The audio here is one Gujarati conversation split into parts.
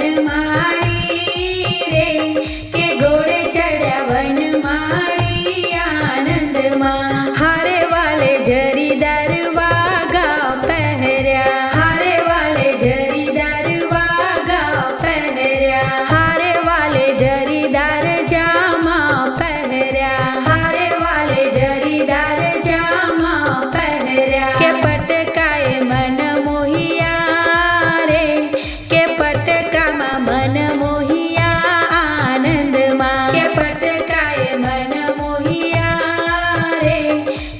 વનમાળી રે કે ઘોડે ચડ્યા વનમાળી આનંદમાં હારે વાલે જરીદાર વાગા પહેર્યા હારે વાલે જરીદાર વાગા પહેર્યા હારે વાલે જરીદાર જામા પહેર્યા હારે વાલે જરીદાર જામા પહેર્યા કે પટકાએ મન મોહિયા રે કે પટકામાં મન મોહિયા આનંદમાં કે પટકાએ મન મોહિયા રે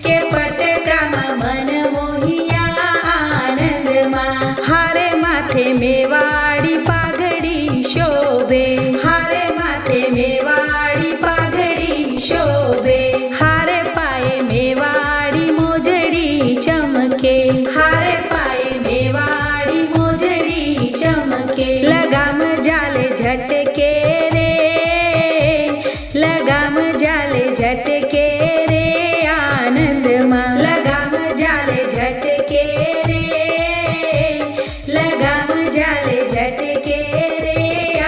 કે પટકામાં મન મોહિયા આનંદમાં હારે માથે મેવાડી પાઘડી શોભે હારે માથે મેવાડી પાઘડી શોભે હારે પાએ મેવાડી મોજડી ચમકે હારે પાએ મેવાડી મોજડી ચમકે લગામ જાલે ઝટકે રે લગામ જાલે ઝટકે રે આનંદમાં લગામ જાલે ઝટકે રે લગામ જાલે ઝટકે રે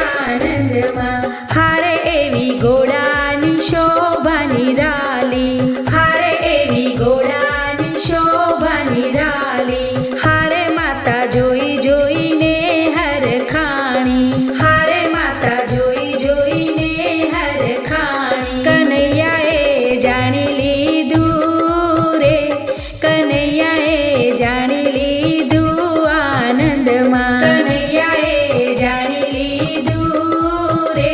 આનંદમાં હારે એવી ઘોડાની શોભાની રાલી હારે એવી ઘોડાની શોભાની રાલી હારે માતા જોઈ જોઈને હરખાણી હારે માતા જોઈ જોઈને હરખાણી કનૈયાએ જાણી લીધું રે કનૈયાએ જાણી લીધું આનંદમાં કનૈયાએ જાણી લીધું રે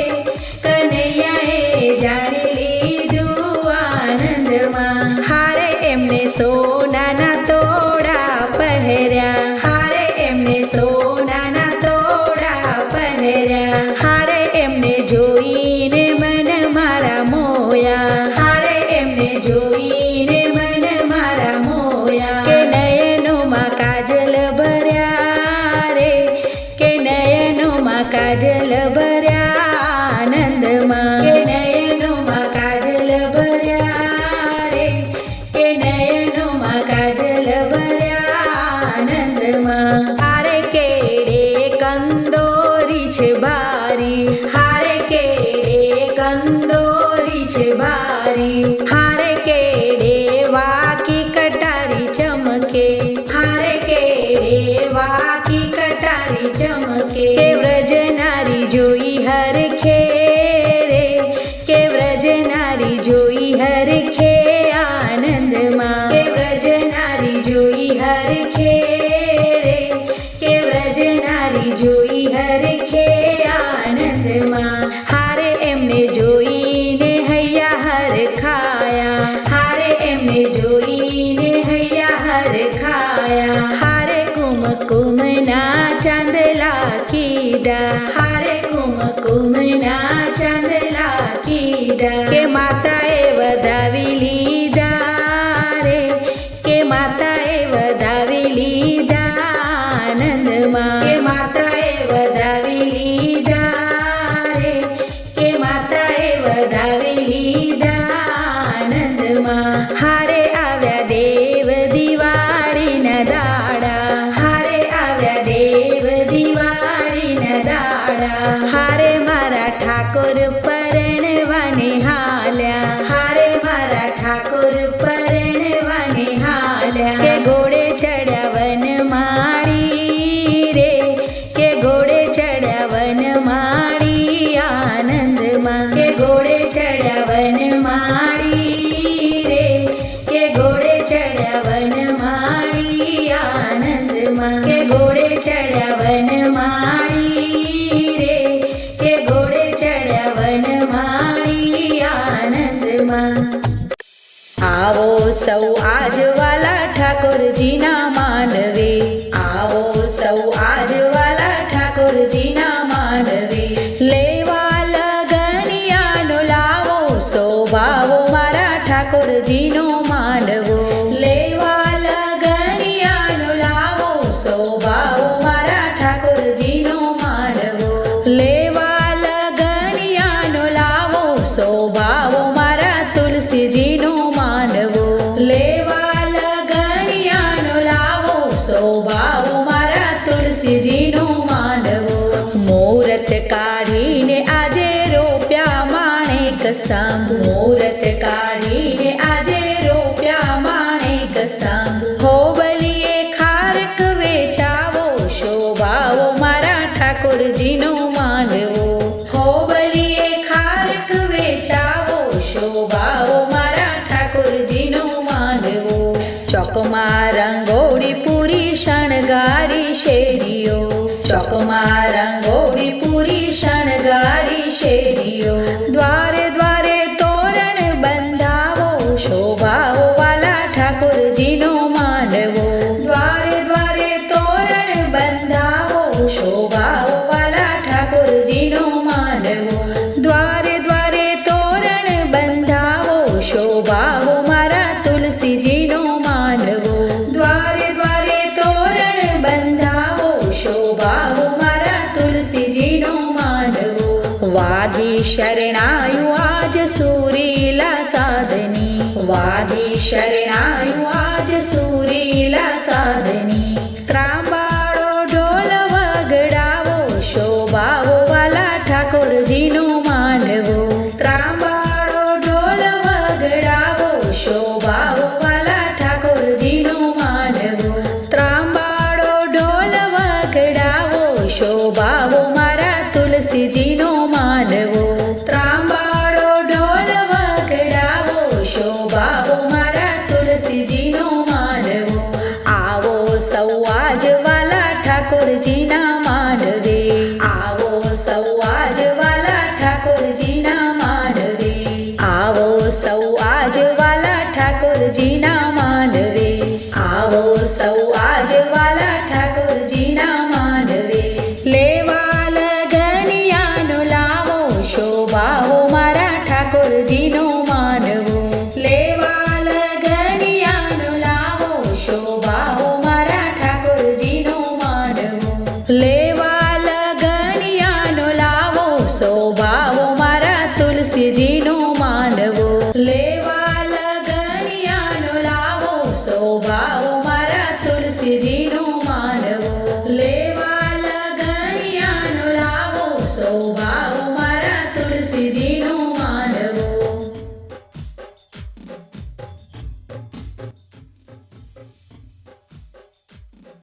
કનૈયાએ જાણી લીધું આનંદમાં હારે એમને સોનાના તોડા પહેર્યા હારે એમને સોનાના તોડા પહેર્યા હારે એમને જોઈને મન મારા મોયા હારે એમને જોઈને મન મારા મોયા કે નયનોમાં કાજલ ભર્યા રે કે નયનોમાં કાજલ ભર્યા આનંદમાં કે નયનોમાં કાજલ ભર્યા રે કે નયનોમાં કાજલ ભર્યા આનંદમાં હારે કેડે કંદોરી છે બારી હારે કેડે કંદોરી છે બારી હારે કેડે વાકી કટારી ચમકે હારે કેડે વાકી કટારી ચમકે કે વ્રજનારી જોઈ હરખે રે કે વ્રજનારી જોઈ હરખે આનંદમાં કે વ્રજનારી જોઈ હરખે રે કે વ્રજનારી જોઈ હરખે આનંદમાં હારે એમને જોઈને હૈયા હરખાયા હારે એમને જોઈને હૈયા હરખાયા હારે કુમકુમના ચાંદલા કીધા હારે કુમકુમના ચાંદલા કીધા કે માતાએ વધાવી લીધા રે કે માતાએ વધાવી લીધા આનંદમાં કે માતાએ વધાવી લીધા રે કે માતાએ વધાવી લીધા આનંદમાં હારે આવ્યા દેવ દિવાળીના દાડા હારે આવ્યા દેવ દિવાળીના દાડા હારે મારા ઠાકોર પરણવાને હાલ્યા હારે મારા ઠાકોર પરણવાને હાલ્યા કે ઘોડે ચડ્યા વનમાળી રે કે ઘોડે ચડ્યા વનમાળી આનંદમાં કે ઘોડે ચડ્યા વનમાળી રે કે ઘોડે ચડ્યા વનમાળી આનંદમાં કે ઘોડે ચડ્યા વનમાળી રે કે ઘોડે ચડ્યા વનમાળી આનંદમાં આવો સૌ આજવાલા ઠાકોરજીના માંડવે આવો સૌ આજવાલા ઠાકોરજીના માંડવે લેવા લગનિયાનો લાવો શોભાવો મારા ઠાકોરજીનો માંડવો લેવા લગનિયાનો લાવો શોભાવો મારા ઠાકોરજીનો માંડવો લેવા લગનિયાનો લાવો શોભાવો મારા તુલસીજીનો માંડવો લેવા લગનિયાનો મુહૂર્ત કાઢીને આજે રોપ્યા માણેક સ્તંભ, મુહૂર્ત કાઢીને આજે રોપ્યા માણેક સ્તંભ. હોબલીએ ખારક વેચાવો, શોભાવો મારા ઠાકોરજીનો માંડવો. હોબલીએ ખારક વેચાવો, શોભાવો મારા ઠાકોરજીનો માંડવો. ચોકમાં રંગોળી પૂરી શણગારી શેરીઓ, ચોકમાં રંગોળી પૂરી શણગારી શેરીઓ. દ્વારે દ્વારે તોરણ બંધાવો, શોભાવો વાલા ઠાકોરજીનો માંડવો. દ્વારે દ્વારે તોરણ બંધાવો, શોભાવો વાલા ઠાકોરજીનો માંડવો. દ્વારે દ્વારે તોરણ બંધાવો, શોભાવો મારા તુલસીજીનો માંડવો. દ્વારે દ્વારે તોરણ બંધાવો, શોભાવો મારા તુલસીજીનો માંડવો. વાગી શરણાયું આજ સુરીલા સાધની, વાગી શરણાયું આજ સુરીલા સાધની. ત્રાંબાળો ઢોલ વગડાવો, શોભાવો વાલા ઠાકોરજીનો માંડવો. ત્રાંબાળો ઢોલ વગડાવો, શોભાવો વાલા ઠાકોરજીનો માંડવો. ત્રાંબાળો ઢોલ વગડાવો, શોભાવો મારા તુલસીજીનો માંડવો. ત્રાંબાળો ઢોલ વગડાવો, શોભાવો મારા તુલસીજીનો માંડવો. આવો સૌ આજ વાલા ઠાકોરજીના માંડવે, આવો સૌ આજ વાલા ઠાકોરજીના માંડવે. આવો સૌ આજ વાલા ઠાકોરજીના માંડવે, આવો સૌ આજ વાલા ઠાકોરજીના માંડવે. લેવા લગનિયાનો લાવો, શોભાવો મારા ઠાકોરજીનો માંડવો. લેવા લગનિયાનો લાવો, શોભાવો મારા ઠાકોરજીનો માંડવો. લેવા લગનિયાનો લાવો, શોભાવો મારા તુલસીજીનો માંડવો. લેવા લગનિયાનો લાવો, શોભાવો મારા તુલસીજીનો માંડવો. લેવા લગનિયાનો લાવો, શોભાવો મારા તુલસીજીનો